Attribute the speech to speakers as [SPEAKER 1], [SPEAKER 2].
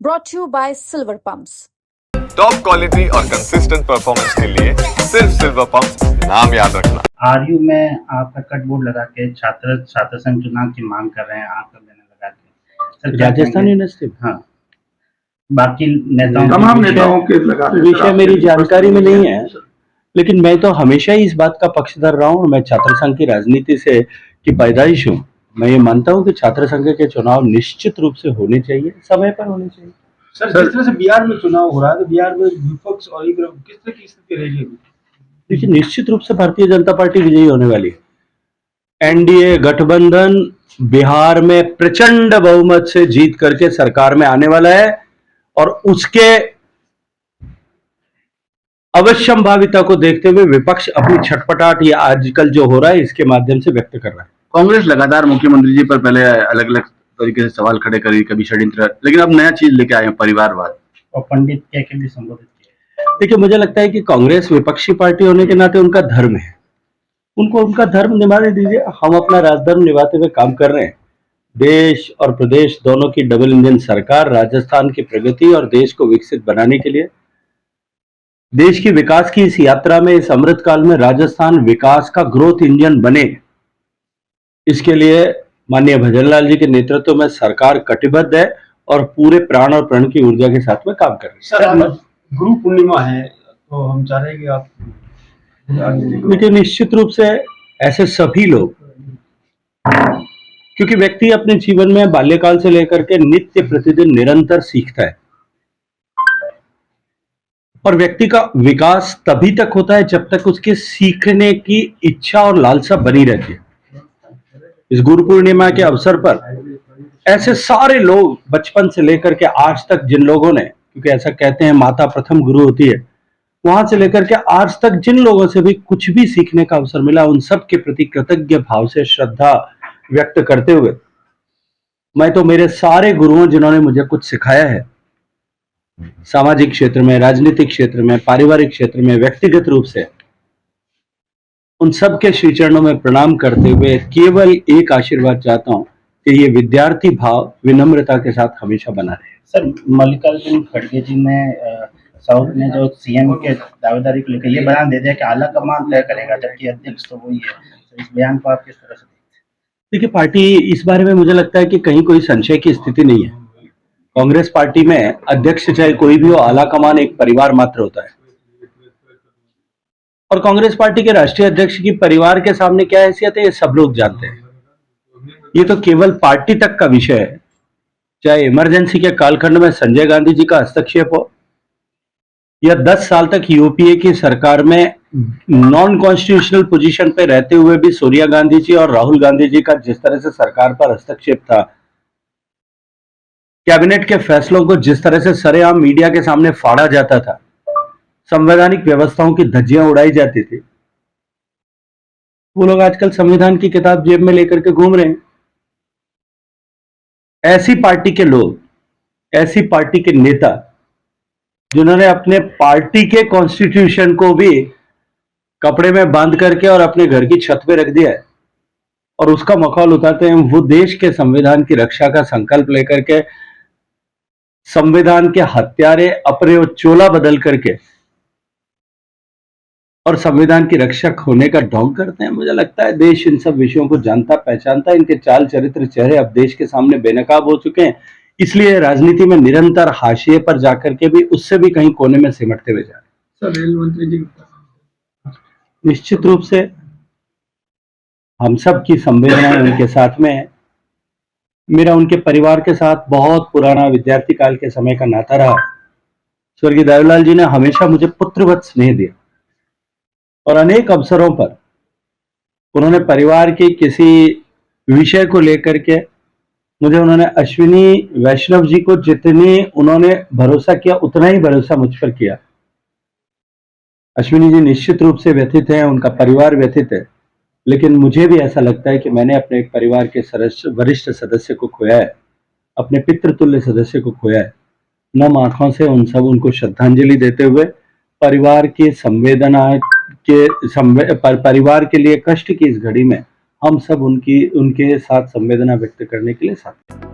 [SPEAKER 1] brought to you by Silver Pumps.
[SPEAKER 2] Top quality और consistent performance के लिए सिर्फ सिल्वर पंप्स नाम याद रखना।
[SPEAKER 3] आरयू में आपका कट बोर्ड लगा के छात्र संघ चुनाव की मांग कर रहे हैं, आपका बैनर लगा के। सर
[SPEAKER 4] राजस्थान यूनिवर्सिटी,
[SPEAKER 3] हाँ, बाकी नेताओं
[SPEAKER 4] तमाम नेताओं के विषय मेरी जानकारी में नहीं है, लेकिन मैं तो हमेशा ही इस बात का पक्षधर रहा हूँ। मैं छात्र संघ की राजनीति से की पैदाइश हूँ। मैं ये मानता हूँ कि छात्र संघ के चुनाव निश्चित रूप से होने चाहिए, समय पर होने चाहिए।
[SPEAKER 5] सर, जिस तरह से बिहार में चुनाव हो रहा है तो बिहार में विपक्ष और किस तरह की स्थिति रहेगी?
[SPEAKER 4] देखिए, निश्चित रूप से भारतीय जनता पार्टी विजयी होने वाली है। एनडीए गठबंधन बिहार में प्रचंड बहुमत से जीत करके सरकार में आने वाला है और उसके अवश्यंभाविता को देखते हुए विपक्ष अपनी छटपटाहट ये आजकल जो हो रहा है इसके माध्यम से व्यक्त कर रहा है।
[SPEAKER 6] कांग्रेस लगातार मुख्यमंत्री जी पर पहले अलग अलग तरीके से सवाल खड़े करी, कभी षड्यंत्र, लेकिन अब नया चीज लेके आए हैं, परिवारवाद,
[SPEAKER 3] और पंडित के भी संबोधित किया।
[SPEAKER 4] देखिए, मुझे लगता है कि कांग्रेस विपक्षी पार्टी होने के नाते उनका धर्म है, उनको उनका धर्म निभाने दीजिए। हम अपना राजधर्म निभाते हुए काम कर रहे हैं। देश और प्रदेश दोनों की डबल इंजन सरकार राजस्थान की प्रगति और देश को विकसित बनाने के लिए, देश की विकास की इस यात्रा में, इस अमृत काल में राजस्थान विकास का ग्रोथ इंजन बने, इसके लिए माननीय भजनलाल जी के नेतृत्व में सरकार कटिबद्ध है और पूरे प्राण और प्रण की ऊर्जा के साथ में काम कर रही है।
[SPEAKER 5] सर, गुरु पूर्णिमा है तो हम चाह रहे हैं कि आप
[SPEAKER 4] देखिए, निश्चित रूप से ऐसे सभी लोग, क्योंकि व्यक्ति अपने जीवन में बाल्यकाल से लेकर के नित्य प्रतिदिन निरंतर सीखता है और व्यक्ति का विकास तभी तक होता है जब तक उसके सीखने की इच्छा और लालसा बनी रहती है। इस गुरु पूर्णिमा के अवसर पर ऐसे सारे लोग बचपन से लेकर के आज तक, जिन लोगों ने, क्योंकि ऐसा कहते हैं माता प्रथम गुरु होती है, वहां से लेकर के आज तक जिन लोगों से भी कुछ भी सीखने का अवसर मिला, उन सब के प्रति कृतज्ञ भाव से श्रद्धा व्यक्त करते हुए, मैं तो मेरे सारे गुरुओं जिन्होंने मुझे कुछ सिखाया है, सामाजिक क्षेत्र में, राजनीतिक क्षेत्र में, पारिवारिक क्षेत्र में, व्यक्तिगत रूप से, उन सब के श्री चरणों में प्रणाम करते हुए केवल एक आशीर्वाद चाहता हूं कि ये विद्यार्थी भाव विनम्रता के साथ हमेशा बना रहे।
[SPEAKER 3] सर, मल्लिकार्जुन खड़गे जी ने साउथ में जो सीएम के दावेदारी को लेकर ये बयान दे दिया कि आला कमान तय करेगा, जबकि अध्यक्ष तो वही है। तो इस बयान को आप किस तरह से देखते हैं?
[SPEAKER 4] देखिए, पार्टी इस बारे में मुझे लगता है कि कहीं कोई संशय की स्थिति नहीं है। कांग्रेस पार्टी में अध्यक्ष चाहे कोई भी हो, आला कमान एक परिवार मात्र होता है और कांग्रेस पार्टी के राष्ट्रीय अध्यक्ष की परिवार के सामने क्या हैसियत है ये सब लोग जानते हैं। ये तो केवल पार्टी तक का विषय है। चाहे इमरजेंसी के कालखंड में संजय गांधी जी का हस्तक्षेप हो या 10 साल तक यूपीए की सरकार में नॉन कॉन्स्टिट्यूशनल पोजीशन पे रहते हुए भी सोनिया गांधी जी और राहुल गांधी जी का जिस तरह से सरकार पर हस्तक्षेप था, कैबिनेट के फैसलों को जिस तरह से सरेआम मीडिया के सामने फाड़ा जाता था, संवैधानिक व्यवस्थाओं की धज्जियां उड़ाई जाती थी, वो लोग आजकल संविधान की किताब जेब में लेकर के घूम रहे हैं। ऐसी पार्टी के लोग, ऐसी पार्टी के नेता जिन्होंने अपने पार्टी के कॉन्स्टिट्यूशन को भी कपड़े में बांध करके और अपने घर की छत पे रख दिया है और उसका मखौल उठाते हैं, वो देश के संविधान की रक्षा का संकल्प लेकर के संविधान के हत्यारे अपने चोला बदल करके और संविधान की रक्षक होने का ढोंग करते हैं। मुझे लगता है देश इन सब विषयों को जानता पहचानता है। इनके चाल चरित्र चेहरे अब देश के सामने बेनकाब हो चुके हैं, इसलिए राजनीति में निरंतर हाशिए पर जाकर के भी उससे भी कहीं कोने में सिमटते हुए जा रहे हैं।
[SPEAKER 5] सर, रेल मंत्री जी
[SPEAKER 4] निश्चित रूप से हम सब की संवेदनाएं उनके साथ में है। मेरा उनके परिवार के साथ बहुत पुराना विद्यार्थी काल के समय का नाता रहा। स्वर्गीय देवलाल जी ने हमेशा मुझे पुत्रवत स्नेह दिया और अनेक अवसरों पर उन्होंने परिवार के किसी विषय को लेकर के मुझे, उन्होंने अश्विनी वैष्णव जी को जितने उन्होंने भरोसा किया उतना ही भरोसा मुझ पर किया। अश्विनी जी निश्चित रूप से व्यथित हैं, उनका परिवार व्यथित है, लेकिन मुझे भी ऐसा लगता है कि मैंने अपने एक परिवार के वरिष्ठ सदस्य को खोया है, अपने पितृतुल्य सदस्य को खोया है। नम आंखों से उनको श्रद्धांजलि देते हुए परिवार की संवेदना के परिवार के लिए कष्ट की इस घड़ी में हम सब उनके साथ संवेदना व्यक्त करने के लिए साथ हैं।